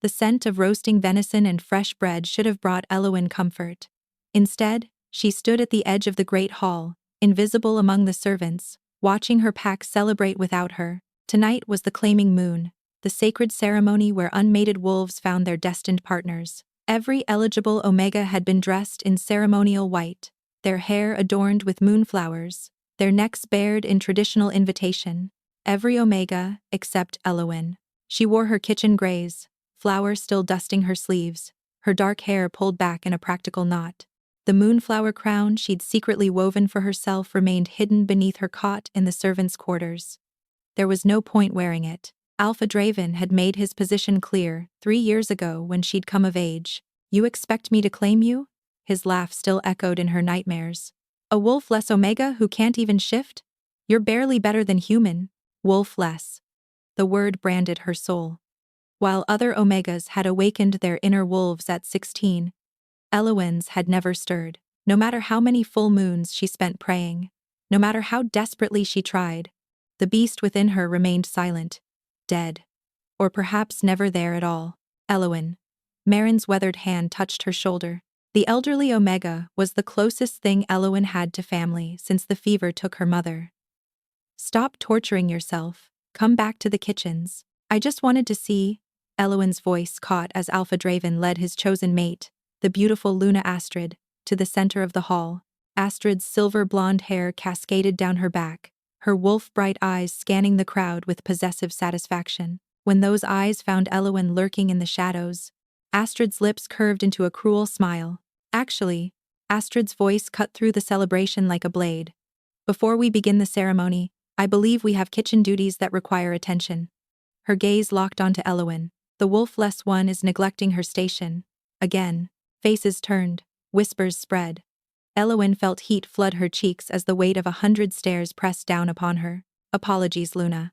The scent of roasting venison and fresh bread should have brought Eowyn comfort. Instead, she stood at the edge of the great hall, invisible among the servants, watching her pack celebrate without her. Tonight was the claiming moon, the sacred ceremony where unmated wolves found their destined partners. Every eligible Omega had been dressed in ceremonial white, their hair adorned with moonflowers, their necks bared in traditional invitation. Every Omega, except Eowyn. She wore her kitchen grays, flour still dusting her sleeves, her dark hair pulled back in a practical knot. The moonflower crown she'd secretly woven for herself remained hidden beneath her cot in the servants' quarters. There was no point wearing it. Alpha Draven had made his position clear 3 years ago when she'd come of age. You expect me to claim you? His laugh still echoed in her nightmares. A wolf-less Omega who can't even shift? You're barely better than human. Wolf-less. The word branded her soul. While other Omegas had awakened their inner wolves at 16, Eowyn's had never stirred. No matter how many full moons she spent praying, no matter how desperately she tried, the beast within her remained silent, dead. Or perhaps never there at all. Eowyn. Marin's weathered hand touched her shoulder. The elderly Omega was the closest thing Eowyn had to family since the fever took her mother. Stop torturing yourself. Come back to the kitchens. I just wanted to see. Eowyn's voice caught as Alpha Draven led his chosen mate, the beautiful Luna Astrid, to the center of the hall. Astrid's silver blonde hair cascaded down her back, her wolf-bright eyes scanning the crowd with possessive satisfaction. When those eyes found Eowyn lurking in the shadows, Astrid's lips curved into a cruel smile. Actually, Astrid's voice cut through the celebration like a blade. Before we begin the ceremony, I believe we have kitchen duties that require attention. Her gaze locked onto Eowyn. The wolf-less one is neglecting her station. Again. Faces turned. Whispers spread. Eowyn felt heat flood her cheeks as the weight of 100 stares pressed down upon her. Apologies, Luna.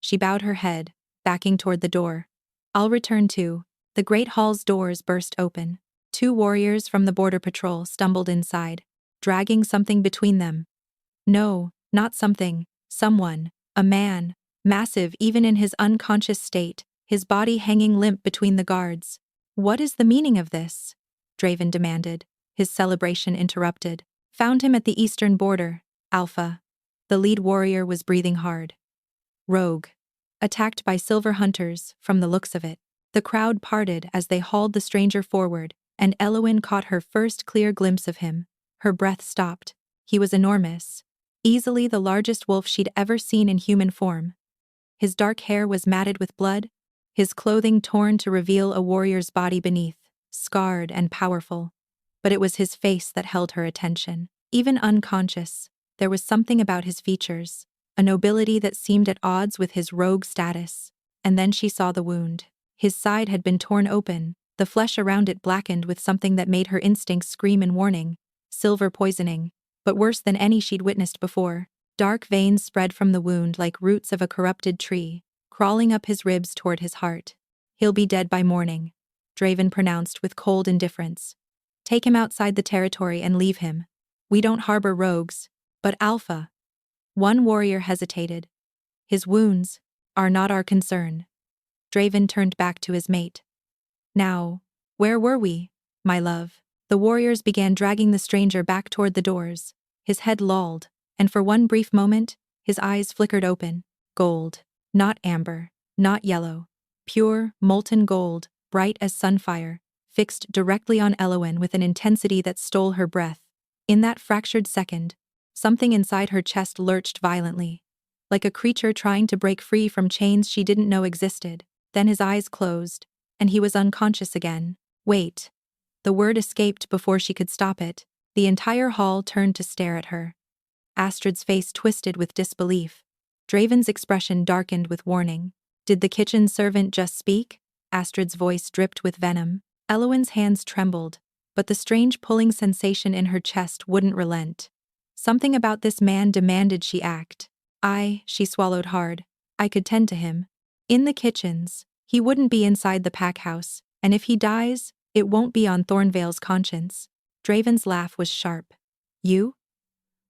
She bowed her head, backing toward the door. I'll return too. The great hall's doors burst open. 2 warriors from the border patrol stumbled inside, dragging something between them. No, not something. Someone. A man. Massive even in his unconscious state, his body hanging limp between the guards. What is the meaning of this? Draven demanded, his celebration interrupted. Found him at the eastern border, Alpha. The lead warrior was breathing hard. Rogue. Attacked by silver hunters, from the looks of it. The crowd parted as they hauled the stranger forward, and Eowyn caught her first clear glimpse of him. Her breath stopped. He was enormous. Easily the largest wolf she'd ever seen in human form. His dark hair was matted with blood, his clothing torn to reveal a warrior's body beneath, scarred and powerful. But it was his face that held her attention. Even unconscious, there was something about his features, a nobility that seemed at odds with his rogue status. And then she saw the wound. His side had been torn open, the flesh around it blackened with something that made her instincts scream in warning. Silver poisoning. But worse than any she'd witnessed before. Dark veins spread from the wound like roots of a corrupted tree, crawling up his ribs toward his heart. He'll be dead by morning, Draven pronounced with cold indifference. Take him outside the territory and leave him. We don't harbor rogues, but Alpha. One warrior hesitated. His wounds are not our concern. Draven turned back to his mate. Now, where were we, my love? The warriors began dragging the stranger back toward the doors. His head lolled, and for one brief moment, his eyes flickered open. Gold. Not amber. Not yellow. Pure, molten gold, bright as sunfire, fixed directly on Eowyn with an intensity that stole her breath. In that fractured second, something inside her chest lurched violently, like a creature trying to break free from chains she didn't know existed. Then his eyes closed, and he was unconscious again. Wait. The word escaped before she could stop it. The entire hall turned to stare at her. Astrid's face twisted with disbelief. Draven's expression darkened with warning. Did the kitchen servant just speak? Astrid's voice dripped with venom. Eowyn's hands trembled, but the strange pulling sensation in her chest wouldn't relent. Something about this man demanded she act. She swallowed hard. I could tend to him. In the kitchens, he wouldn't be inside the pack house, and if he dies, it won't be on Thornvale's conscience. Draven's laugh was sharp. You?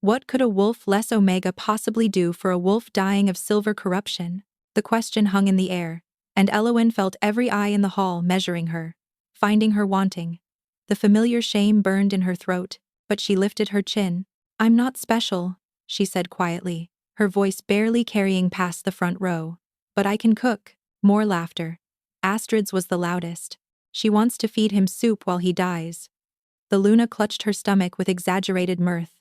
What could a wolf-less Omega possibly do for a wolf dying of silver corruption? The question hung in the air, and Elowen felt every eye in the hall measuring her, finding her wanting. The familiar shame burned in her throat, but she lifted her chin. "I'm not special," she said quietly, her voice barely carrying past the front row. "But I can cook." More laughter. Astrid's was the loudest. "She wants to feed him soup while he dies." The Luna clutched her stomach with exaggerated mirth.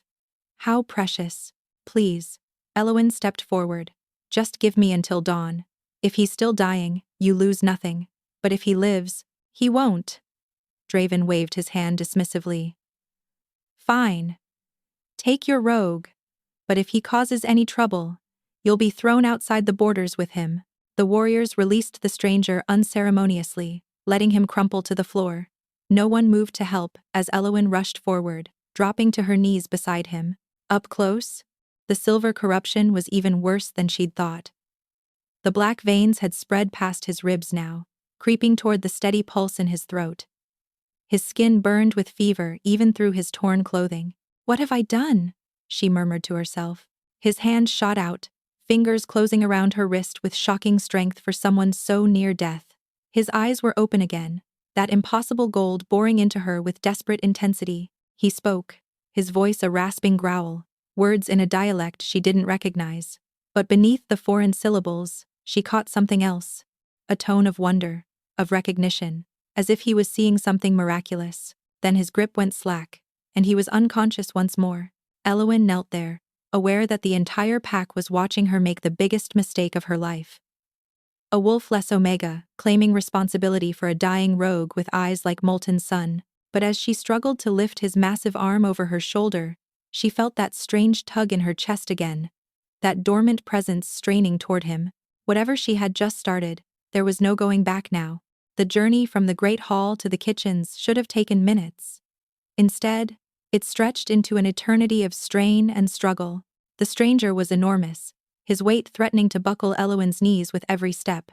"How precious. Please." Elowen stepped forward. "Just give me until dawn. If he's still dying, you lose nothing. But if he lives, he won't." Draven waved his hand dismissively. "Fine. Take your rogue. But if he causes any trouble, you'll be thrown outside the borders with him." The warriors released the stranger unceremoniously, letting him crumple to the floor. No one moved to help as Elowen rushed forward, dropping to her knees beside him. Up close, the silver corruption was even worse than she'd thought. The black veins had spread past his ribs now, creeping toward the steady pulse in his throat. His skin burned with fever even through his torn clothing. "What have I done?" she murmured to herself. His hand shot out, fingers closing around her wrist with shocking strength for someone so near death. His eyes were open again, that impossible gold boring into her with desperate intensity. He spoke, his voice a rasping growl, words in a dialect she didn't recognize. But beneath the foreign syllables, she caught something else. A tone of wonder, of recognition, as if he was seeing something miraculous. Then his grip went slack, and he was unconscious once more. Elowen knelt there, aware that the entire pack was watching her make the biggest mistake of her life. A wolf-less Omega, claiming responsibility for a dying rogue with eyes like molten sun, but as she struggled to lift his massive arm over her shoulder, she felt that strange tug in her chest again, that dormant presence straining toward him. Whatever she had just started, there was no going back now. The journey from the great hall to the kitchens should have taken minutes. Instead, it stretched into an eternity of strain and struggle. The stranger was enormous, his weight threatening to buckle Elowen's knees with every step.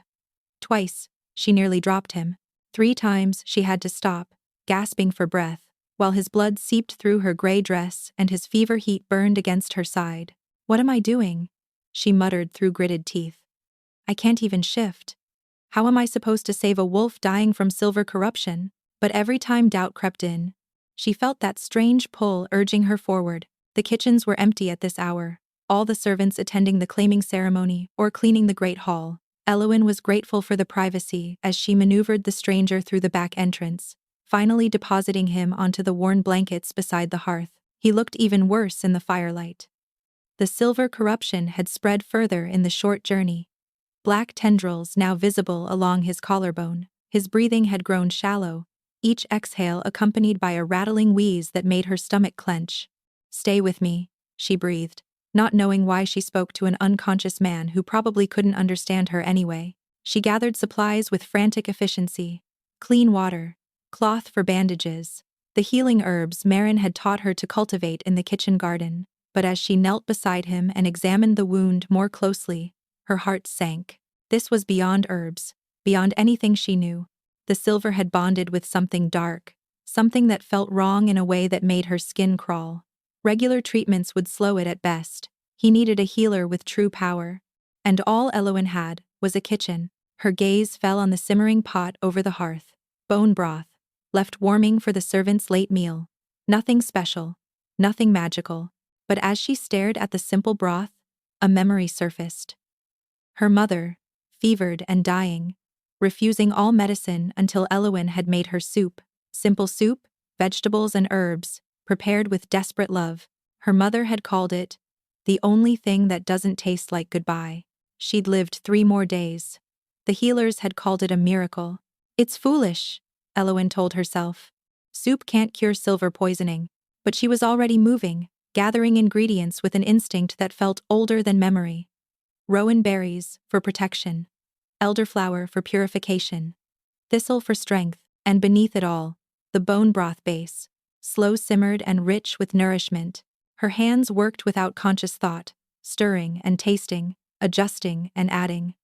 Twice, she nearly dropped him. 3 times she had to stop, gasping for breath, while his blood seeped through her gray dress and his fever heat burned against her side. "What am I doing?" she muttered through gritted teeth. "I can't even shift. How am I supposed to save a wolf dying from silver corruption?" But every time doubt crept in, she felt that strange pull urging her forward. The kitchens were empty at this hour, all the servants attending the claiming ceremony or cleaning the great hall. Elowen was grateful for the privacy as she maneuvered the stranger through the back entrance, finally depositing him onto the worn blankets beside the hearth. He looked even worse in the firelight. The silver corruption had spread further in the short journey. Black tendrils now visible along his collarbone. His breathing had grown shallow, each exhale accompanied by a rattling wheeze that made her stomach clench. "Stay with me," she breathed, not knowing why she spoke to an unconscious man who probably couldn't understand her anyway. She gathered supplies with frantic efficiency. Clean water, cloth for bandages, the healing herbs Marin had taught her to cultivate in the kitchen garden. But as she knelt beside him and examined the wound more closely, her heart sank. This was beyond herbs, beyond anything she knew. The silver had bonded with something dark, something that felt wrong in a way that made her skin crawl. Regular treatments would slow it at best. He needed a healer with true power. And all Elowen had was a kitchen. Her gaze fell on the simmering pot over the hearth. Bone broth, left warming for the servants' late meal. Nothing special, nothing magical. But as she stared at the simple broth, a memory surfaced. Her mother, fevered and dying, refusing all medicine until Elowen had made her soup. Simple soup, vegetables and herbs, prepared with desperate love. Her mother had called it, "the only thing that doesn't taste like goodbye." She'd lived 3 more days. The healers had called it a miracle. "It's foolish," Elowen told herself. Soup can't cure silver poisoning. But she was already moving, gathering ingredients with an instinct that felt older than memory. Rowan berries, for protection. Elderflower for purification. Thistle for strength, and beneath it all, the bone broth base, slow-simmered and rich with nourishment. Her hands worked without conscious thought, stirring and tasting, adjusting and adding.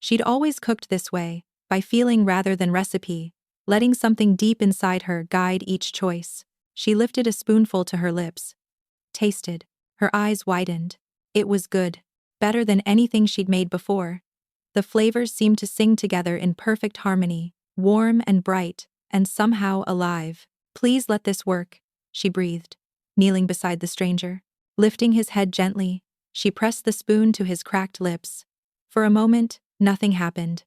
She'd always cooked this way, by feeling rather than recipe, letting something deep inside her guide each choice. She lifted a spoonful to her lips. Tasted. Her eyes widened. It was good. Better than anything she'd made before. The flavors seemed to sing together in perfect harmony, warm and bright, and somehow alive. "Please let this work," she breathed, kneeling beside the stranger. Lifting his head gently, she pressed the spoon to his cracked lips. For a moment, nothing happened.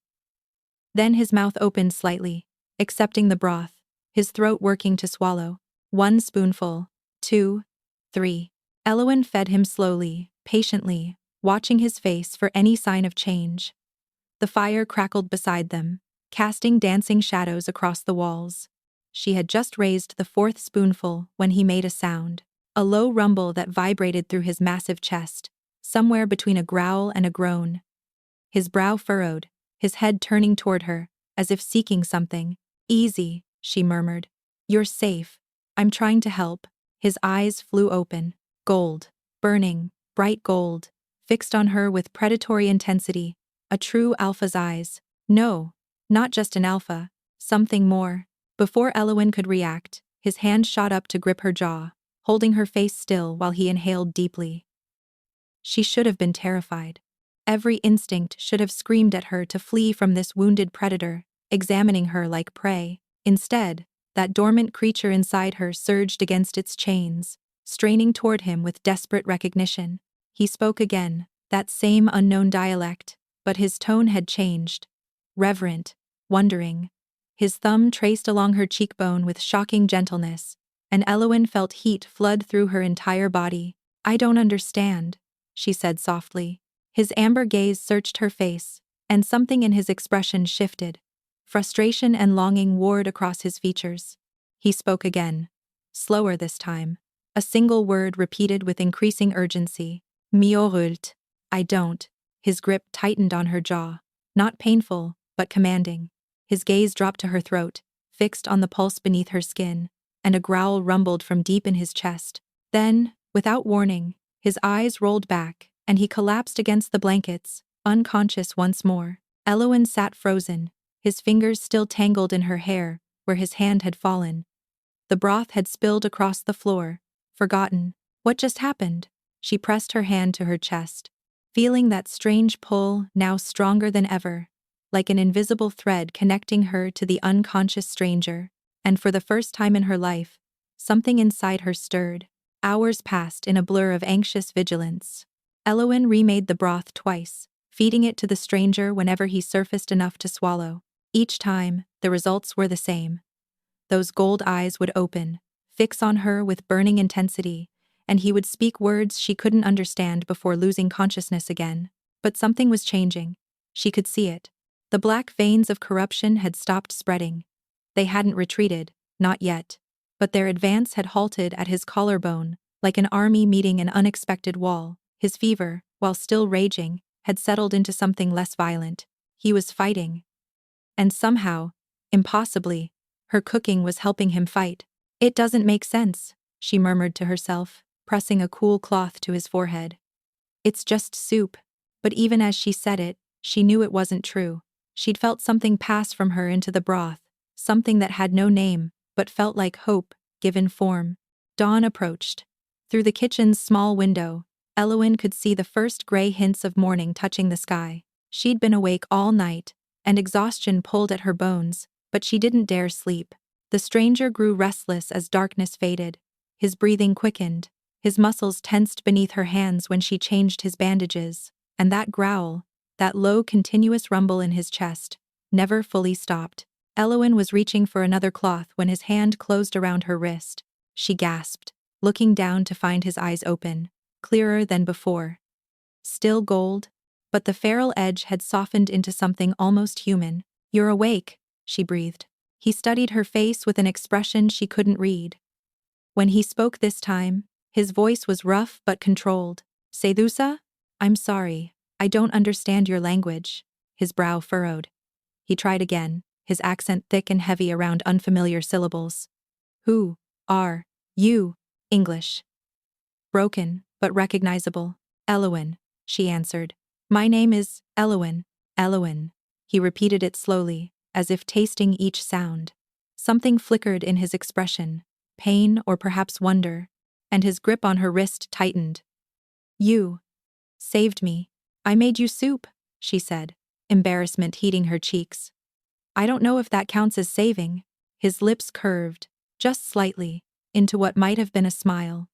Then his mouth opened slightly, accepting the broth, his throat working to swallow. 1 spoonful, 2, 3. Elowyn fed him slowly, patiently, watching his face for any sign of change. The fire crackled beside them, casting dancing shadows across the walls. She had just raised the 4th spoonful when he made a sound, a low rumble that vibrated through his massive chest, somewhere between a growl and a groan. His brow furrowed, his head turning toward her, as if seeking something. "Easy," she murmured. "You're safe. I'm trying to help." His eyes flew open, gold, burning, bright gold, fixed on her with predatory intensity, a true alpha's eyes. No, not just an alpha, something more. Before Elowyn could react, his hand shot up to grip her jaw, holding her face still while he inhaled deeply. She should have been terrified. Every instinct should have screamed at her to flee from this wounded predator, examining her like prey. Instead, that dormant creature inside her surged against its chains, straining toward him with desperate recognition. He spoke again, that same unknown dialect, but his tone had changed. Reverent, wondering. His thumb traced along her cheekbone with shocking gentleness, and Elowyn felt heat flood through her entire body. "I don't understand," she said softly. His amber gaze searched her face, and something in his expression shifted. Frustration and longing warred across his features. He spoke again, slower this time, a single word repeated with increasing urgency. "Miault." "I don't." His grip tightened on her jaw, not painful, but commanding. His gaze dropped to her throat, fixed on the pulse beneath her skin, and a growl rumbled from deep in his chest. Then, without warning, his eyes rolled back, and he collapsed against the blankets, unconscious once more. Elowyn sat frozen, his fingers still tangled in her hair, where his hand had fallen. The broth had spilled across the floor, forgotten. What just happened? She pressed her hand to her chest, feeling that strange pull now stronger than ever, like an invisible thread connecting her to the unconscious stranger, and for the first time in her life, something inside her stirred. Hours passed in a blur of anxious vigilance. Elowyn remade the broth twice, feeding it to the stranger whenever he surfaced enough to swallow. Each time, the results were the same. Those gold eyes would open, fix on her with burning intensity, and he would speak words she couldn't understand before losing consciousness again. But something was changing. She could see it. The black veins of corruption had stopped spreading. They hadn't retreated, not yet. But their advance had halted at his collarbone, like an army meeting an unexpected wall. His fever, while still raging, had settled into something less violent. He was fighting. And somehow, impossibly, her cooking was helping him fight. "It doesn't make sense," she murmured to herself, pressing a cool cloth to his forehead. "It's just soup." But even as she said it, she knew it wasn't true. She'd felt something pass from her into the broth, something that had no name, but felt like hope, given form. Dawn approached. Through the kitchen's small window, Elowyn could see the first gray hints of morning touching the sky. She'd been awake all night, and exhaustion pulled at her bones, but she didn't dare sleep. The stranger grew restless as darkness faded. His breathing quickened, his muscles tensed beneath her hands when she changed his bandages, and that growl, that low continuous rumble in his chest, never fully stopped. Elowyn was reaching for another cloth when his hand closed around her wrist. She gasped, looking down to find his eyes open, clearer than before. Still gold, but the feral edge had softened into something almost human. "You're awake," she breathed. He studied her face with an expression she couldn't read. When he spoke this time, his voice was rough but controlled. "Sedusa? I'm sorry, I don't understand your language." His brow furrowed. He tried again, his accent thick and heavy around unfamiliar syllables. "Who are you?" "English." Broken, but recognizable. "Elowyn," she answered. "My name is Elowyn." "Elowyn." He repeated it slowly, as if tasting each sound. Something flickered in his expression, pain or perhaps wonder, and his grip on her wrist tightened. "You saved me. I made you soup," she said. embarrassment heating her cheeks. I don't know if that counts as saving. His lips curved, just slightly, into what might have been a smile.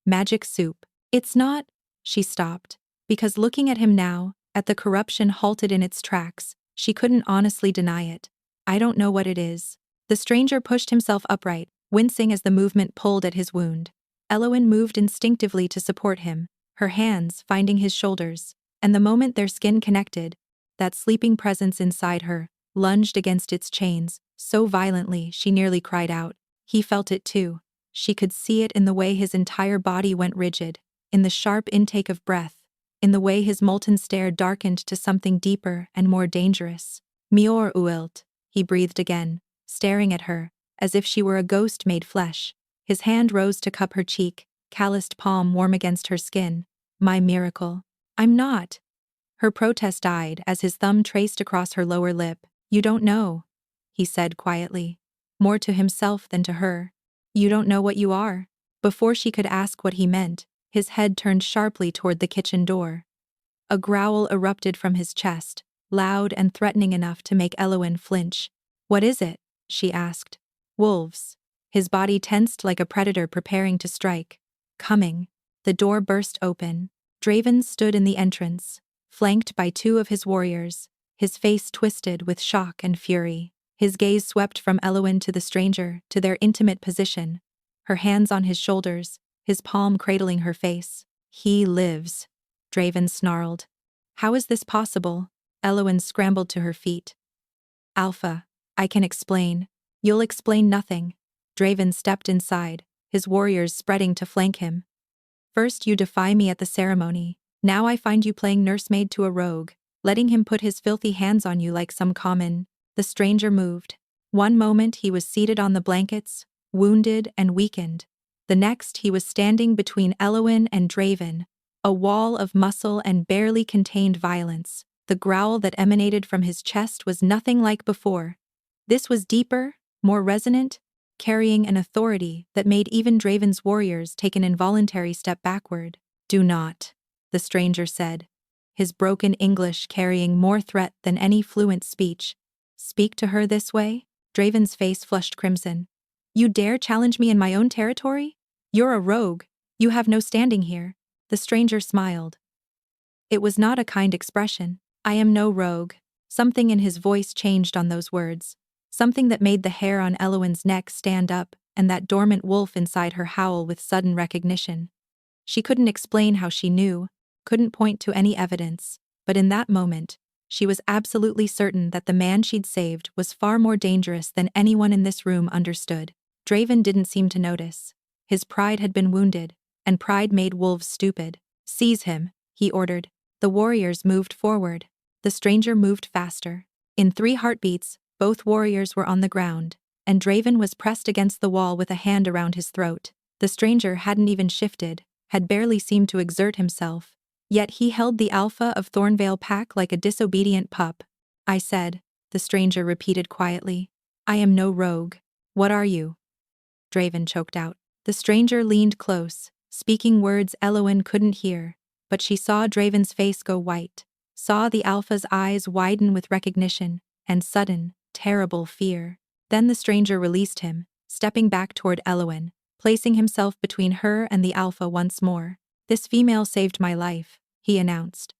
Magic soup. It's not. She stopped, because looking at him now, at the corruption halted in its tracks, she couldn't honestly deny it. I don't know what it is. The stranger pushed himself upright, wincing as the movement pulled at his wound. Elowen moved instinctively to support him, her hands finding his shoulders, and the moment their skin connected, that sleeping presence inside her lunged against its chains, so violently she nearly cried out. He felt it too. She could see it in the way his entire body went rigid, in the sharp intake of breath, in the way his molten stare darkened to something deeper and more dangerous. Mior Uilt, he breathed again, staring at her, as if she were a ghost made flesh. His hand rose to cup her cheek, calloused palm warm against her skin. My miracle. I'm not. Her protest died as his thumb traced across her lower lip. You don't know, he said quietly, more to himself than to her. You don't know what you are. Before she could ask what he meant, his head turned sharply toward the kitchen door. A growl erupted from his chest, loud and threatening enough to make Elowen flinch. What is it? She asked. Wolves. His body tensed like a predator preparing to strike. Coming. The door burst open. Draven stood in the entrance, flanked by two of his warriors, his face twisted with shock and fury. His gaze swept from Elowen to the stranger, to their intimate position, her hands on his shoulders, his palm cradling her face. He lives, Draven snarled. How is this possible? Elowen scrambled to her feet. Alpha, I can explain. You'll explain nothing. Draven stepped inside, his warriors spreading to flank him. First you defy me at the ceremony, now I find you playing nursemaid to a rogue, letting him put his filthy hands on you like some common. The stranger moved. One moment he was seated on the blankets, wounded and weakened. The next he was standing between Elowen and Draven, a wall of muscle and barely contained violence. The growl that emanated from his chest was nothing like before. This was deeper, more resonant, carrying an authority that made even Draven's warriors take an involuntary step backward. Do not, the stranger said, his broken English carrying more threat than any fluent speech. Speak to her this way? Draven's face flushed crimson. You dare challenge me in my own territory? You're a rogue. You have no standing here. The stranger smiled. It was not a kind expression. I am no rogue. Something in his voice changed on those words. Something that made the hair on Elowen's neck stand up, and that dormant wolf inside her howl with sudden recognition. She couldn't explain how she knew, couldn't point to any evidence, but in that moment, she was absolutely certain that the man she'd saved was far more dangerous than anyone in this room understood. Draven didn't seem to notice. His pride had been wounded, and pride made wolves stupid. Seize him, he ordered. The warriors moved forward. The stranger moved faster. In 3 heartbeats, both warriors were on the ground, and Draven was pressed against the wall with a hand around his throat. The stranger hadn't even shifted, had barely seemed to exert himself. Yet he held the alpha of Thornvale pack like a disobedient pup. I said, the stranger repeated quietly. I am no rogue. What are you? Draven choked out. The stranger leaned close, speaking words Elowen couldn't hear, but she saw Draven's face go white, saw the alpha's eyes widen with recognition, and sudden, terrible fear. Then the stranger released him, stepping back toward Elowen, placing himself between her and the alpha once more. This female saved my life, he announced.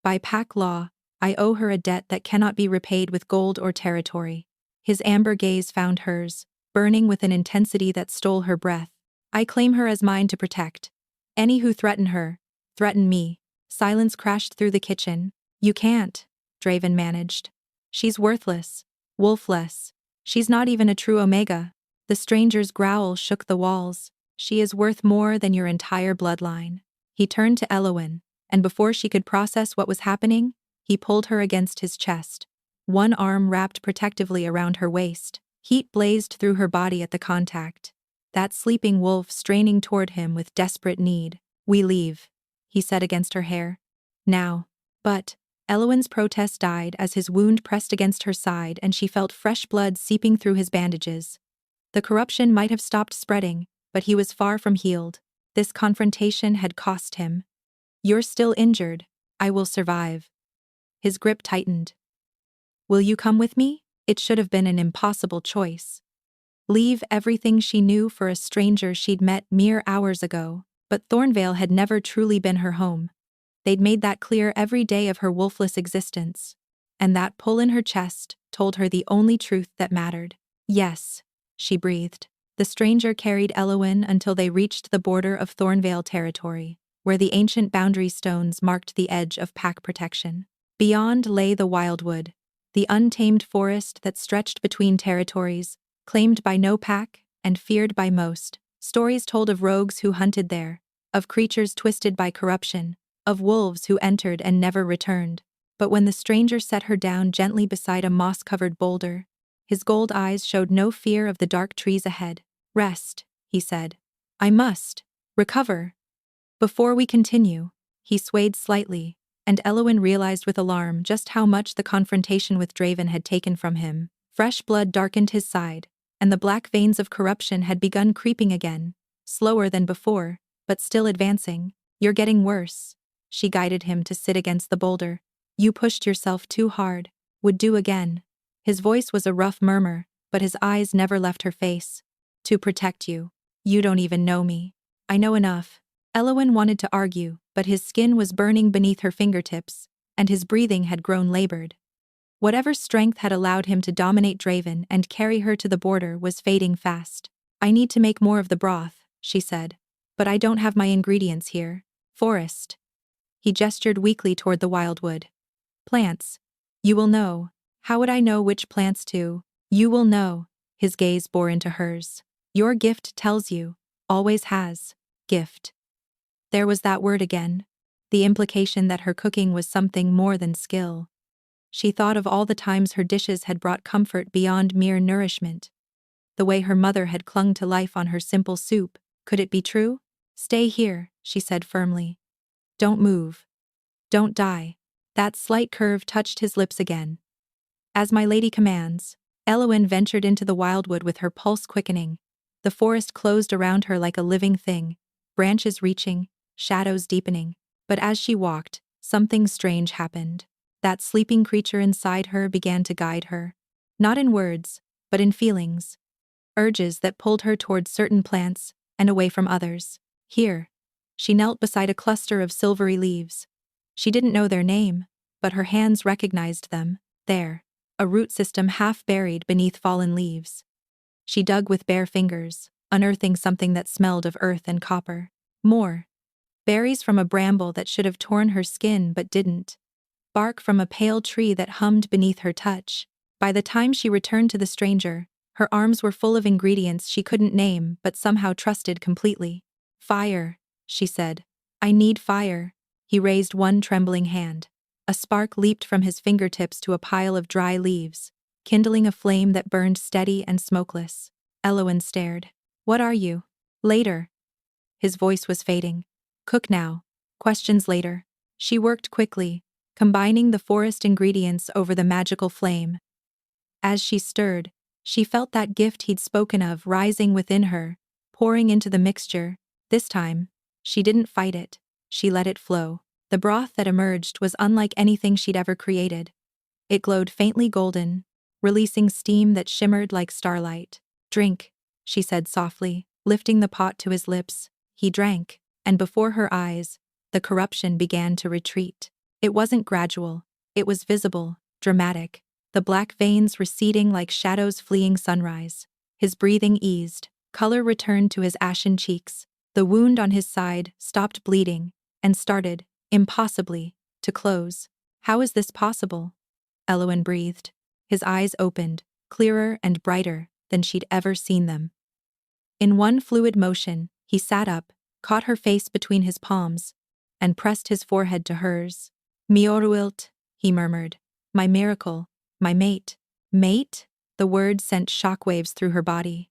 By pack law, I owe her a debt that cannot be repaid with gold or territory. His amber gaze found hers, burning with an intensity that stole her breath. I claim her as mine to protect. Any who threaten her, threaten me. Silence crashed through the kitchen. You can't, Draven managed. She's worthless, wolfless. She's not even a true Omega. The stranger's growl shook the walls. She is worth more than your entire bloodline. He turned to Elowen, and before she could process what was happening, he pulled her against his chest. One arm wrapped protectively around her waist. Heat blazed through her body at the contact. That sleeping wolf straining toward him with desperate need. We leave, he said against her hair. Now. But Elowen's protest died as his wound pressed against her side and she felt fresh blood seeping through his bandages. The corruption might have stopped spreading, but he was far from healed. This confrontation had cost him. You're still injured. I will survive. His grip tightened. Will you come with me? It should have been an impossible choice. Leave everything she knew for a stranger she'd met mere hours ago, but Thornvale had never truly been her home. They'd made that clear every day of her wolfless existence. And that pull in her chest told her the only truth that mattered. Yes, she breathed. The stranger carried Elowyn until they reached the border of Thornvale territory, where the ancient boundary stones marked the edge of pack protection. Beyond lay the Wildwood, the untamed forest that stretched between territories, claimed by no pack and feared by most. Stories told of rogues who hunted there, of creatures twisted by corruption, of wolves who entered and never returned. But when the stranger set her down gently beside a moss-covered boulder, his gold eyes showed no fear of the dark trees ahead. Rest, he said. I must recover. Before we continue, he swayed slightly, and Elowyn realized with alarm just how much the confrontation with Draven had taken from him. Fresh blood darkened his side, and the black veins of corruption had begun creeping again, slower than before, but still advancing. You're getting worse. She guided him to sit against the boulder. You pushed yourself too hard. Would do again. His voice was a rough murmur, but his eyes never left her face. To protect you. You don't even know me. I know enough. Elowyn wanted to argue, but his skin was burning beneath her fingertips, and his breathing had grown labored. Whatever strength had allowed him to dominate Draven and carry her to the border was fading fast. I need to make more of the broth, she said. But I don't have my ingredients here. Forest. He gestured weakly toward the Wildwood. Plants. You will know. How would I know which plants to? You will know. His gaze bore into hers. Your gift tells you. Always has. Gift. There was that word again. The implication that her cooking was something more than skill. She thought of all the times her dishes had brought comfort beyond mere nourishment. The way her mother had clung to life on her simple soup. Could it be true? Stay here, she said firmly. Don't move. Don't die. That slight curve touched his lips again. As my lady commands. Elowyn ventured into the Wildwood with her pulse quickening. The forest closed around her like a living thing, branches reaching, shadows deepening. But as she walked, something strange happened. That sleeping creature inside her began to guide her. Not in words, but in feelings. Urges that pulled her toward certain plants and away from others. Here. She knelt beside a cluster of silvery leaves. She didn't know their name, but her hands recognized them. There. A root system half buried beneath fallen leaves. She dug with bare fingers, unearthing something that smelled of earth and copper. More. Berries from a bramble that should have torn her skin but didn't. Bark from a pale tree that hummed beneath her touch. By the time she returned to the stranger, her arms were full of ingredients she couldn't name but somehow trusted completely. Fire, she said. I need fire. He raised one trembling hand. A spark leaped from his fingertips to a pile of dry leaves, kindling a flame that burned steady and smokeless. Elowyn stared. What are you? Later. His voice was fading. Cook now. Questions later. She worked quickly, combining the forest ingredients over the magical flame. As she stirred, she felt that gift he'd spoken of rising within her, pouring into the mixture. This time, she didn't fight it. She let it flow. The broth that emerged was unlike anything she'd ever created. It glowed faintly golden, releasing steam that shimmered like starlight. Drink, she said softly, lifting the pot to his lips. He drank, and before her eyes, the corruption began to retreat. It wasn't gradual. It was visible, dramatic, the black veins receding like shadows fleeing sunrise. His breathing eased, color returned to his ashen cheeks. The wound on his side stopped bleeding and started, impossibly, to close. How is this possible? Elowyn breathed. His eyes opened, clearer and brighter than she'd ever seen them. In one fluid motion, he sat up, caught her face between his palms, and pressed his forehead to hers. Miorwilt, he murmured. My miracle, my mate. Mate? The word sent shockwaves through her body.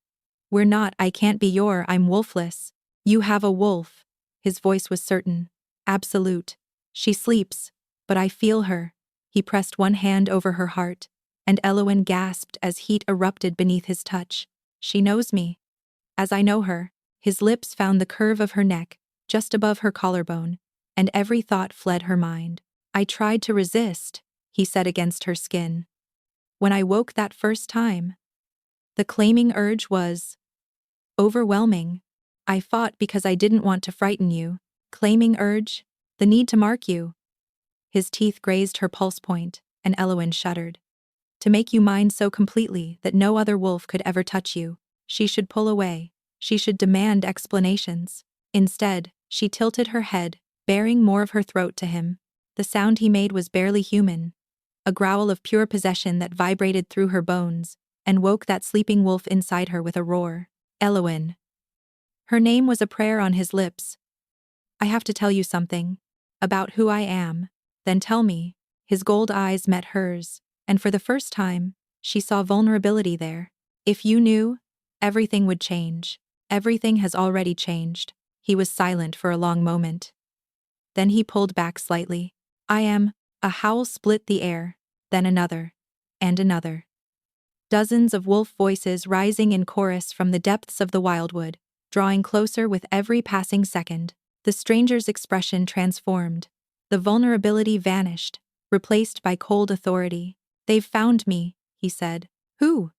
We're not, I can't be I'm wolfless. You have a wolf. His voice was certain. Absolute. She sleeps, but I feel her. He pressed one hand over her heart, and Elowyn gasped as heat erupted beneath his touch. She knows me. As I know her. His lips found the curve of her neck, just above her collarbone, and every thought fled her mind. I tried to resist, he said against her skin. When I woke that first time, the claiming urge was overwhelming. I fought because I didn't want to frighten you. Claiming urge? The need to mark you. His teeth grazed her pulse point, and Elowen shuddered. To make you mine so completely that no other wolf could ever touch you. She should pull away. She should demand explanations. Instead, she tilted her head, baring more of her throat to him. The sound he made was barely human. A growl of pure possession that vibrated through her bones, and woke that sleeping wolf inside her with a roar. Elowen. Her name was a prayer on his lips. I have to tell you something. About who I am. Then tell me. His gold eyes met hers, and for the first time, she saw vulnerability there. If you knew, everything would change. Everything has already changed. He was silent for a long moment. Then he pulled back slightly. I am. A howl split the air, then another, and another. Dozens of wolf voices rising in chorus from the depths of the Wildwood, drawing closer with every passing second. The stranger's expression transformed. The vulnerability vanished, replaced by cold authority. They've found me, he said. Who?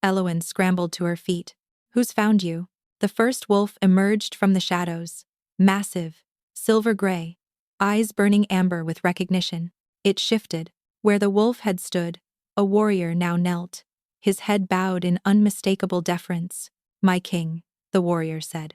Elowen scrambled to her feet. Who's found you? The first wolf emerged from the shadows. Massive, silver gray, eyes burning amber with recognition. It shifted. Where the wolf had stood, a warrior now knelt, his head bowed in unmistakable deference. My king, the warrior said.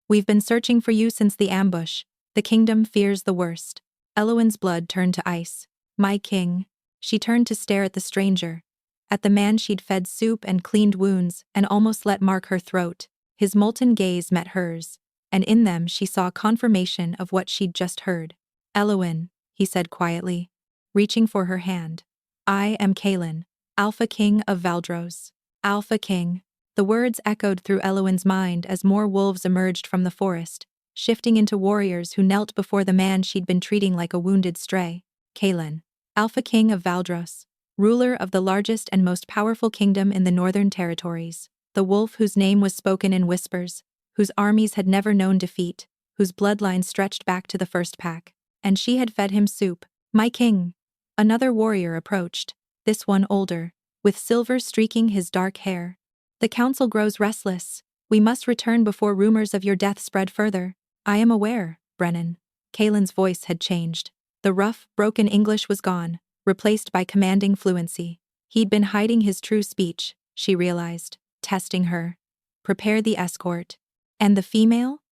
We've been searching for you since the ambush. The kingdom fears the worst. Elowen's blood turned to ice. My king. She turned to stare at the stranger, at the man she'd fed soup and cleaned wounds and almost let mark her throat. His molten gaze met hers, and in them she saw confirmation of what she'd just heard. Elowen, he said quietly, reaching for her hand. I am Kaelin, Alpha King of Valdros. Alpha King. The words echoed through Elowen's mind as more wolves emerged from the forest, shifting into warriors who knelt before the man she'd been treating like a wounded stray. Kaelin, Alpha King of Valdros, ruler of the largest and most powerful kingdom in the northern territories. The wolf whose name was spoken in whispers, whose armies had never known defeat, whose bloodline stretched back to the first pack. And she had fed him soup. My king. Another warrior approached, this one older, with silver streaking his dark hair. The council grows restless. We must return before rumors of your death spread further. I am aware, Brennan. Kaelin's voice had changed. The rough, broken English was gone, replaced by commanding fluency. He'd been hiding his true speech, she realized, testing her. Prepare the escort. And the female?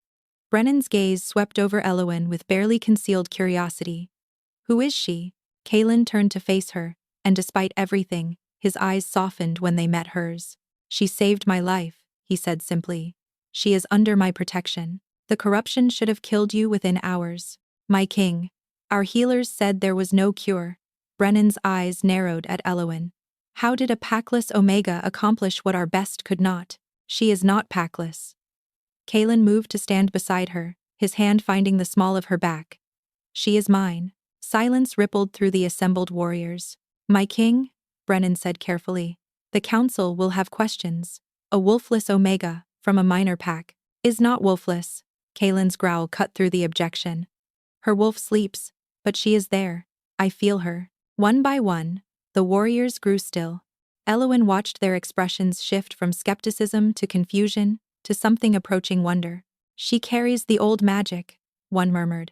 Brennan's gaze swept over Elowen with barely concealed curiosity. Who is she? Kaelin turned to face her, and despite everything, his eyes softened when they met hers. She saved my life, he said simply. She is under my protection. The corruption should have killed you within hours. My king. Our healers said there was no cure. Brennan's eyes narrowed at Elowen. How did a packless Omega accomplish what our best could not? She is not packless. Kaelin moved to stand beside her, his hand finding the small of her back. She is mine. Silence rippled through the assembled warriors. My king, Brennan said carefully. The council will have questions. A wolfless Omega, from a minor pack, is not wolfless. Kaelin's growl cut through the objection. Her wolf sleeps, but she is there. I feel her. One by one, the warriors grew still. Elowen watched their expressions shift from skepticism to confusion, to something approaching wonder. She carries the old magic, one murmured.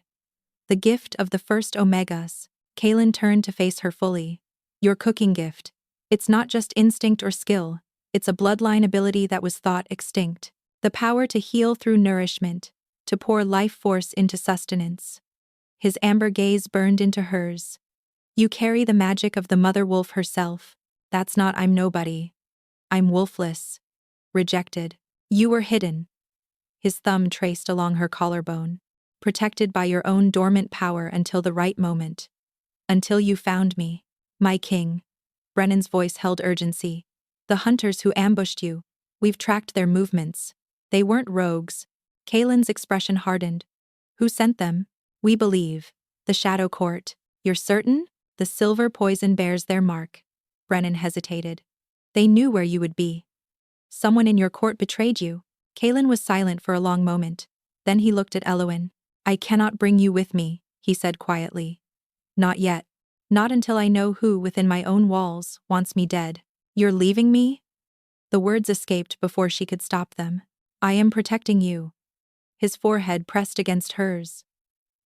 The gift of the first Omegas. Kaelin turned to face her fully. Your cooking gift. It's not just instinct or skill, it's a bloodline ability that was thought extinct. The power to heal through nourishment, to pour life force into sustenance. His amber gaze burned into hers. You carry the magic of the mother wolf herself. That's not I'm nobody. I'm wolfless. Rejected. You were hidden. His thumb traced along her collarbone. Protected by your own dormant power until the right moment. Until you found me. My king. Brennan's voice held urgency. The hunters who ambushed you. We've tracked their movements. They weren't rogues. Kaelin's expression hardened. Who sent them? We believe. The Shadow Court. You're certain? The silver poison bears their mark. Brennan hesitated. They knew where you would be. Someone in your court betrayed you. Kaelin was silent for a long moment. Then he looked at Elowen. I cannot bring you with me, he said quietly. Not yet. Not until I know who within my own walls wants me dead. You're leaving me? The words escaped before she could stop them. I am protecting you. His forehead pressed against hers.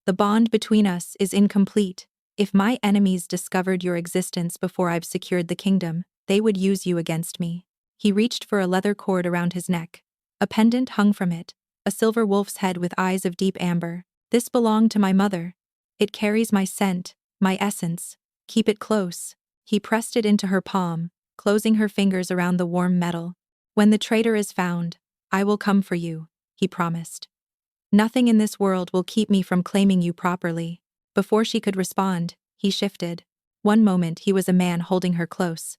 The bond between us is incomplete. If my enemies discovered your existence before I've secured the kingdom, they would use you against me. He reached for a leather cord around his neck. A pendant hung from it, a silver wolf's head with eyes of deep amber. This belonged to my mother. It carries my scent, my essence. Keep it close. He pressed it into her palm, closing her fingers around the warm metal. When the traitor is found, I will come for you, he promised. Nothing in this world will keep me from claiming you properly. Before she could respond, he shifted. One moment he was a man holding her close.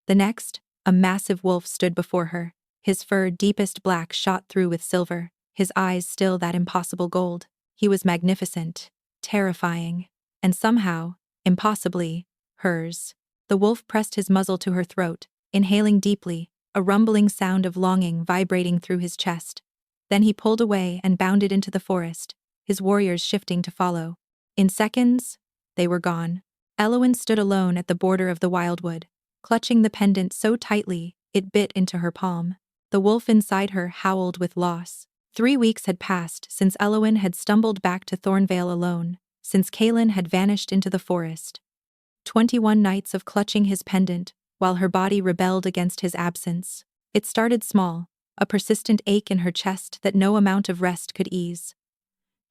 The next, a massive wolf stood before her. His fur deepest black shot through with silver, his eyes still that impossible gold. He was magnificent, terrifying, and somehow, impossibly, hers. The wolf pressed his muzzle to her throat, inhaling deeply, a rumbling sound of longing vibrating through his chest. Then he pulled away and bounded into the forest, his warriors shifting to follow. In seconds, they were gone. Elowyn stood alone at the border of the Wildwood, clutching the pendant so tightly it bit into her palm. The wolf inside her howled with loss. 3 weeks had passed since Elowyn had stumbled back to Thornvale alone, since Kaelin had vanished into the forest. 21 nights of clutching his pendant, while her body rebelled against his absence. It started small, a persistent ache in her chest that no amount of rest could ease.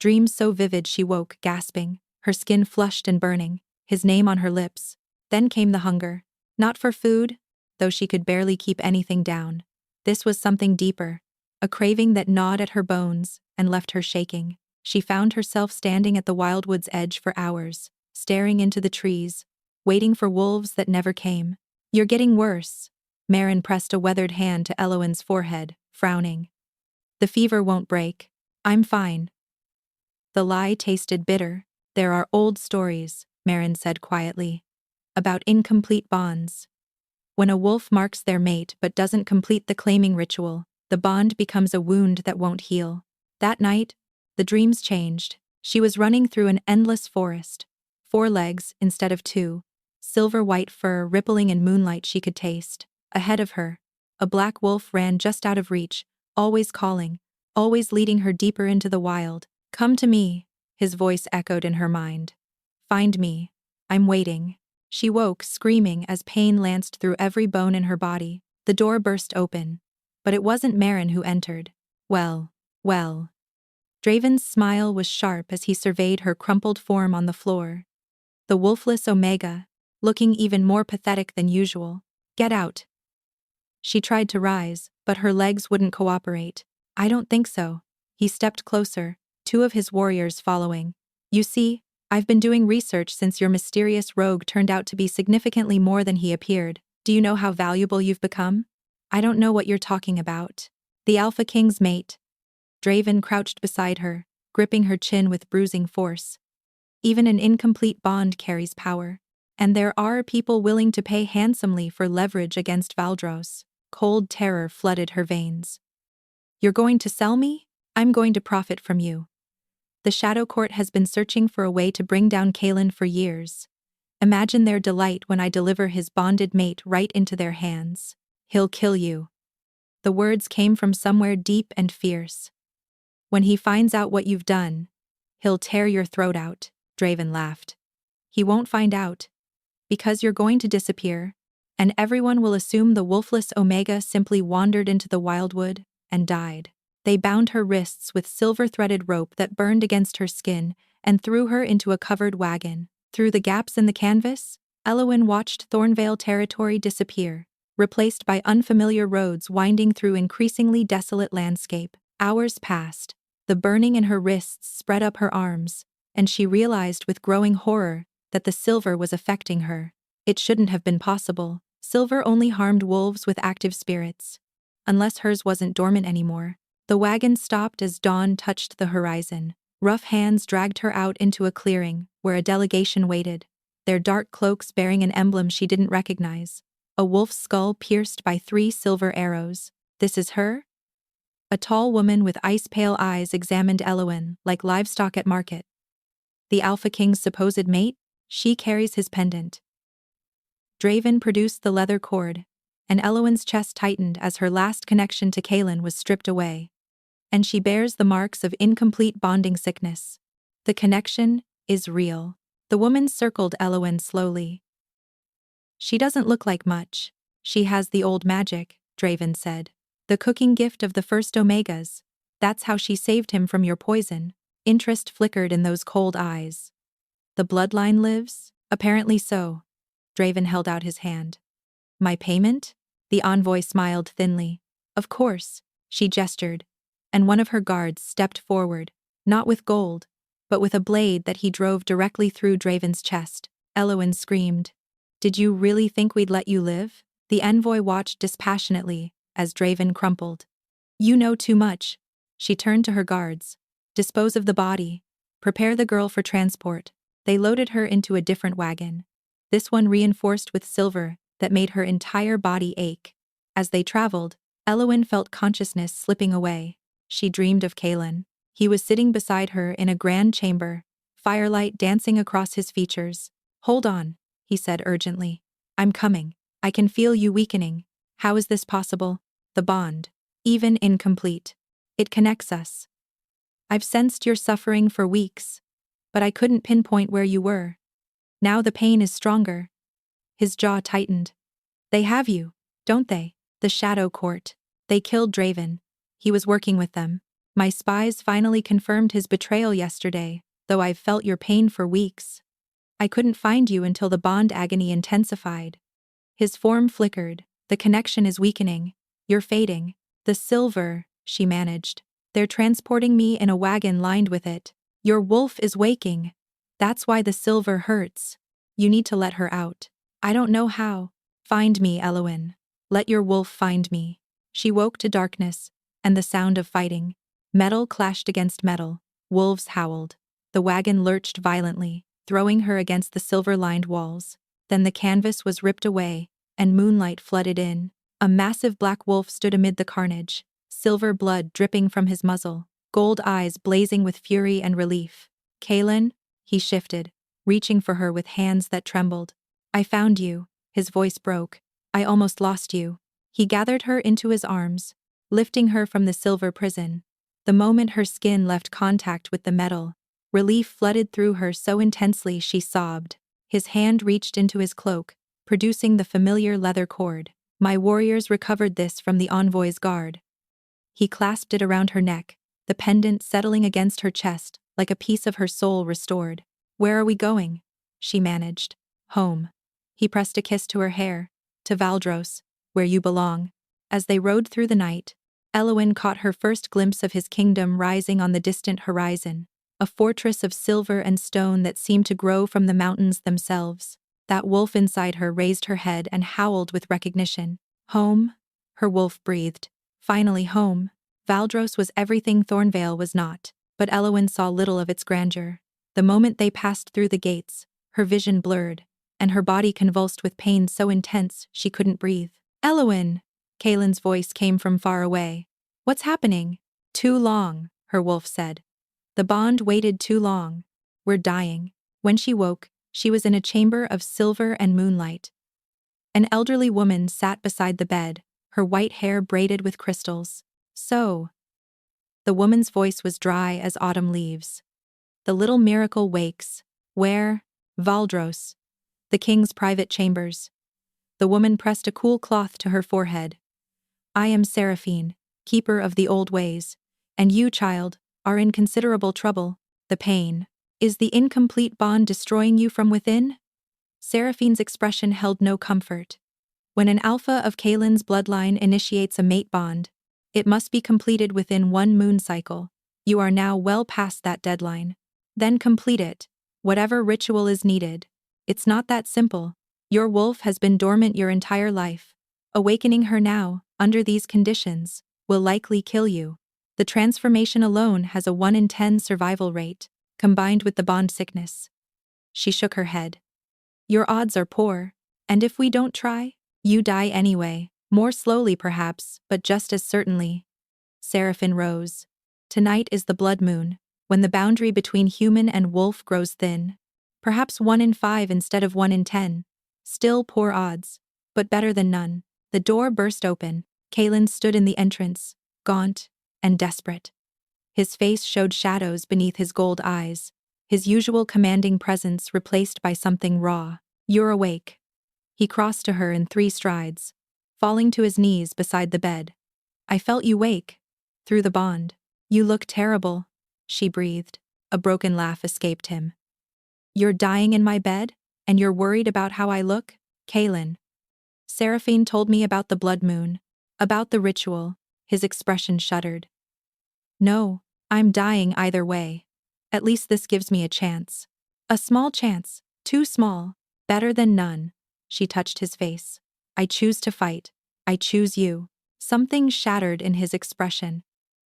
Dreams so vivid she woke, gasping, her skin flushed and burning, his name on her lips. Then came the hunger. Not for food, though she could barely keep anything down. This was something deeper, a craving that gnawed at her bones and left her shaking. She found herself standing at the Wildwood's edge for hours, staring into the trees, waiting for wolves that never came. You're getting worse. Marin pressed a weathered hand to Elowyn's forehead, frowning. The fever won't break. I'm fine. The lie tasted bitter. There are old stories, Marin said quietly, about incomplete bonds. When a wolf marks their mate but doesn't complete the claiming ritual, the bond becomes a wound that won't heal. That night, the dreams changed. She was running through an endless forest. 4 legs instead of 2, silver-white fur rippling in moonlight she could taste. Ahead of her, a black wolf ran just out of reach, always calling, always leading her deeper into the wild. Come to me, his voice echoed in her mind. Find me. I'm waiting. She woke, screaming as pain lanced through every bone in her body. The door burst open. But it wasn't Marin who entered. Well. Draven's smile was sharp as he surveyed her crumpled form on the floor. The wolfless Omega, looking even more pathetic than usual. Get out. She tried to rise, but her legs wouldn't cooperate. I don't think so. He stepped closer, 2 of his warriors following. You see, I've been doing research since your mysterious rogue turned out to be significantly more than he appeared. Do you know how valuable you've become? I don't know what you're talking about. The Alpha King's mate. Draven crouched beside her, gripping her chin with bruising force. Even an incomplete bond carries power. And there are people willing to pay handsomely for leverage against Valdros. Cold terror flooded her veins. You're going to sell me? I'm going to profit from you. The Shadow Court has been searching for a way to bring down Kaelin for years. Imagine their delight when I deliver his bonded mate right into their hands. He'll kill you. The words came from somewhere deep and fierce. When he finds out what you've done, he'll tear your throat out, Draven laughed. He won't find out. Because you're going to disappear, and everyone will assume the wolfless Omega simply wandered into the Wildwood and died. They bound her wrists with silver-threaded rope that burned against her skin and threw her into a covered wagon. Through the gaps in the canvas, Elowyn watched Thornvale territory disappear, replaced by unfamiliar roads winding through increasingly desolate landscape. Hours passed. The burning in her wrists spread up her arms, and she realized with growing horror that the silver was affecting her. It shouldn't have been possible. Silver only harmed wolves with active spirits. Unless hers wasn't dormant anymore. The wagon stopped as dawn touched the horizon. Rough hands dragged her out into a clearing, where a delegation waited, their dark cloaks bearing an emblem she didn't recognize. A wolf's skull pierced by 3 silver arrows. This is her? A tall woman with ice-pale eyes examined Elowyn like livestock at market. The Alpha King's supposed mate? She carries his pendant. Draven produced the leather cord, and Elowen's chest tightened as her last connection to Kaelin was stripped away. And she bears the marks of incomplete bonding sickness. The connection is real. The woman circled Elowen slowly. She doesn't look like much. She has the old magic, Draven said. The cooking gift of the first Omegas. That's how she saved him from your poison. Interest flickered in those cold eyes. The bloodline lives? Apparently so. Draven held out his hand. My payment? The envoy smiled thinly. Of course, she gestured, and one of her guards stepped forward, not with gold, but with a blade that he drove directly through Draven's chest. Elowen screamed. Did you really think we'd let you live? The envoy watched dispassionately as Draven crumpled. You know too much. She turned to her guards. Dispose of the body. Prepare the girl for transport. They loaded her into a different wagon. This one reinforced with silver that made her entire body ache. As they traveled, Elowen felt consciousness slipping away. She dreamed of Kaelin. He was sitting beside her in a grand chamber, firelight dancing across his features. Hold on, he said urgently. I'm coming. I can feel you weakening. How is this possible? The bond. Even incomplete. It connects us. I've sensed your suffering for weeks, but I couldn't pinpoint where you were. Now the pain is stronger. His jaw tightened. They have you, don't they? The Shadow Court. They killed Draven. He was working with them. My spies finally confirmed his betrayal yesterday, though I've felt your pain for weeks. I couldn't find you until the bond agony intensified. His form flickered. The connection is weakening. You're fading. The silver, she managed. They're transporting me in a wagon lined with it. Your wolf is waking. That's why the silver hurts. You need to let her out. I don't know how. Find me, Elowen. Let your wolf find me. She woke to darkness and the sound of fighting. Metal clashed against metal. Wolves howled. The wagon lurched violently, throwing her against the silver-lined walls. Then the canvas was ripped away, and moonlight flooded in. A massive black wolf stood amid the carnage, silver blood dripping from his muzzle, gold eyes blazing with fury and relief. Kaelin? He shifted, reaching for her with hands that trembled. I found you. His voice broke. I almost lost you. He gathered her into his arms, lifting her from the silver prison. The moment her skin left contact with the metal, relief flooded through her so intensely she sobbed. His hand reached into his cloak, producing the familiar leather cord. My warriors recovered this from the envoy's guard. He clasped it around her neck, the pendant settling against her chest like a piece of her soul restored. Where are we going? She managed. Home. He pressed a kiss to her hair. To Valdros, where you belong. As they rode through the night, Elowen caught her first glimpse of his kingdom rising on the distant horizon, a fortress of silver and stone that seemed to grow from the mountains themselves. That wolf inside her raised her head and howled with recognition. Home? Her wolf breathed. Finally home. Valdros was everything Thornvale was not, but Elowen saw little of its grandeur. The moment they passed through the gates, her vision blurred, and her body convulsed with pain so intense she couldn't breathe. Elowen! Kaelin's voice came from far away. What's happening? Too long, her wolf said. The bond waited too long. We're dying. When she woke, she was in a chamber of silver and moonlight. An elderly woman sat beside the bed, her white hair braided with crystals. So. The woman's voice was dry as autumn leaves. The little miracle wakes. Where? Valdros. The king's private chambers. The woman pressed a cool cloth to her forehead. I am Seraphine, keeper of the old ways, and you, child, are in considerable trouble. The pain. Is the incomplete bond destroying you from within? Seraphine's expression held no comfort. When an alpha of Kaelin's bloodline initiates a mate bond, it must be completed within 1 moon cycle. You are now well past that deadline. Then complete it, whatever ritual is needed. It's not that simple. Your wolf has been dormant your entire life. Awakening her now, under these conditions, will likely kill you. The transformation alone has a 1 in 10 survival rate, combined with the bond sickness. She shook her head. Your odds are poor, and if we don't try, you die anyway, more slowly perhaps, but just as certainly. Seraphine rose. Tonight is the blood moon, when the boundary between human and wolf grows thin. Perhaps 1 in 5 instead of 1 in 10. Still poor odds, but better than none. The door burst open. Kalen stood in the entrance, gaunt and desperate. His face showed shadows beneath his gold eyes, his usual commanding presence replaced by something raw. "You're awake." He crossed to her in 3 strides, falling to his knees beside the bed. "I felt you wake. Through the bond." "You look terrible," she breathed. A broken laugh escaped him. "You're dying in my bed? And you're worried about how I look?" "Kalen. Seraphine told me about the blood moon. About the ritual." His expression shuddered. "No, I'm dying either way. At least this gives me a chance. A small chance. Too small. Better than none." She touched his face. "I choose to fight. I choose you." Something shattered in his expression.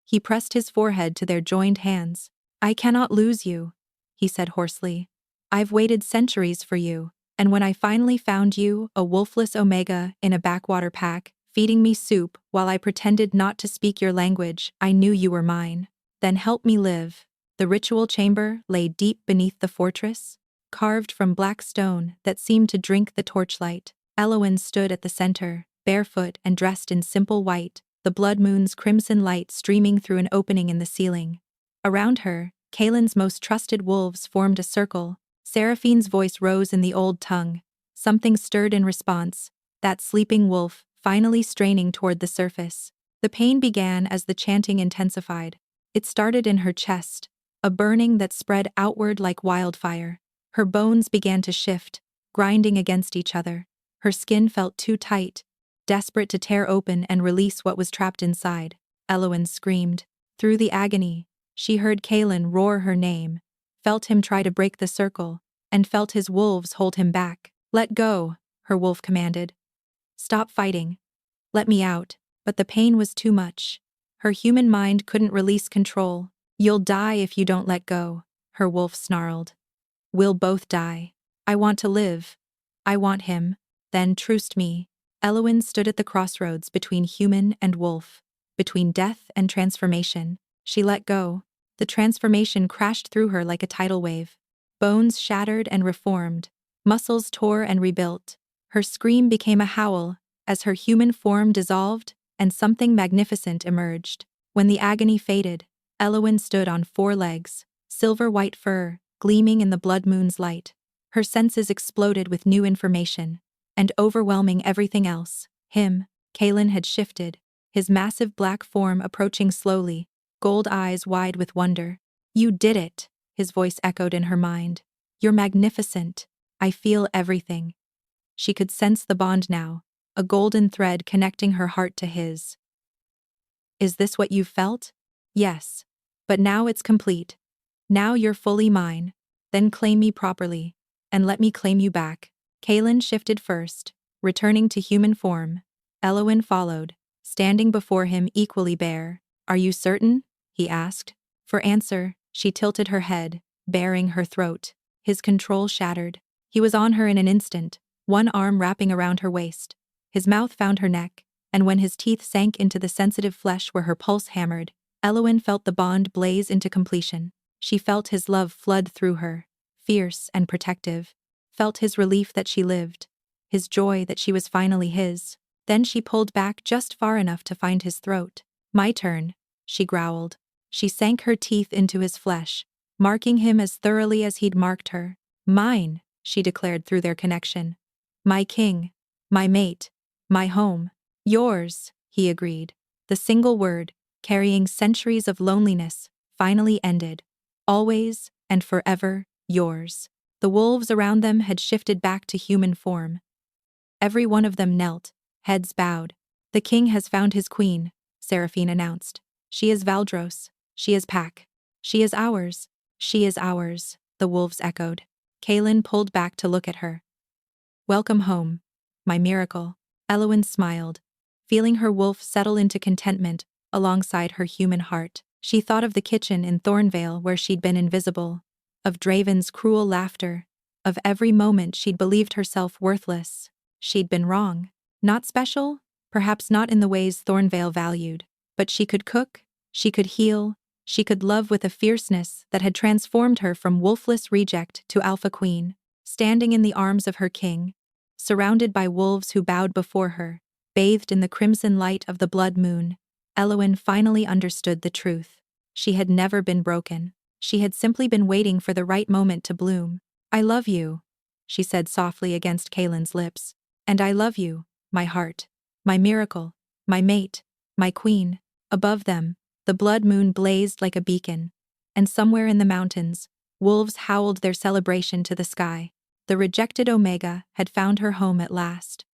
He pressed his forehead to their joined hands. "I cannot lose you," he said hoarsely. "I've waited centuries for you, and when I finally found you, a wolfless omega in a backwater pack, feeding me soup while I pretended not to speak your language, I knew you were mine. Then help me live." The ritual chamber lay deep beneath the fortress, carved from black stone that seemed to drink the torchlight. Elowen stood at the center, barefoot and dressed in simple white, the blood moon's crimson light streaming through an opening in the ceiling. Around her, Kalen's most trusted wolves formed a circle. Seraphine's voice rose in the old tongue. Something stirred in response, that sleeping wolf, finally straining toward the surface. The pain began as the chanting intensified. It started in her chest, a burning that spread outward like wildfire. Her bones began to shift, grinding against each other. Her skin felt too tight, desperate to tear open and release what was trapped inside. Elowen screamed. Through the agony, she heard Kalen roar her name, felt him try to break the circle, and felt his wolves hold him back. "Let go," her wolf commanded. "Stop fighting. Let me out." But the pain was too much. Her human mind couldn't release control. "You'll die if you don't let go," her wolf snarled. "We'll both die. I want to live. I want him." Then truced me. Elowen stood at the crossroads between human and wolf, between death and transformation. She let go. The transformation crashed through her like a tidal wave. Bones shattered and reformed, muscles tore and rebuilt. Her scream became a howl as her human form dissolved and something magnificent emerged. When the agony faded, Elowen stood on 4 legs, silver-white fur gleaming in the blood moon's light. Her senses exploded with new information, and overwhelming everything else. Him, Kalen had shifted, his massive black form approaching slowly, gold eyes wide with wonder. "You did it," his voice echoed in her mind. "You're magnificent. I feel everything." She could sense the bond now, a golden thread connecting her heart to his. "Is this what you've felt?" "Yes. But now it's complete. Now you're fully mine. Then claim me properly, and let me claim you back." Kalen shifted first, returning to human form. Elowen followed, standing before him equally bare. "Are you certain?" he asked. For answer, she tilted her head, baring her throat. His control shattered. He was on her in an instant, one arm wrapping around her waist. His mouth found her neck, and when his teeth sank into the sensitive flesh where her pulse hammered, Elowen felt the bond blaze into completion. She felt his love flood through her, fierce and protective, felt his relief that she lived, his joy that she was finally his. Then she pulled back just far enough to find his throat. "My turn," she growled. She sank her teeth into his flesh, marking him as thoroughly as he'd marked her. "Mine," she declared through their connection. "My king, my mate, my home." "Yours," he agreed. The single word, carrying centuries of loneliness, finally ended. "Always and forever yours." The wolves around them had shifted back to human form. Every one of them knelt, heads bowed. "The king has found his queen," Seraphine announced. "She is Valdros. She is Pack. She is ours. She is ours," the wolves echoed. Kalen pulled back to look at her. "Welcome home, my miracle." Elowen smiled, feeling her wolf settle into contentment alongside her human heart. She thought of the kitchen in Thornvale where she'd been invisible, of Draven's cruel laughter, of every moment she'd believed herself worthless. She'd been wrong. Not special, perhaps not in the ways Thornvale valued, but she could cook, she could heal, She could love with a fierceness that had transformed her from wolfless reject to alpha queen, standing in the arms of her king, surrounded by wolves who bowed before her, bathed in the crimson light of the blood moon. Eowyn finally understood the truth. She had never been broken. She had simply been waiting for the right moment to bloom. "I love you," she said softly against Kaelin's lips. "And I love you, my heart, my miracle, my mate, my queen." Above them, the blood moon blazed like a beacon, and somewhere in the mountains, wolves howled their celebration to the sky. The rejected Omega had found her home at last.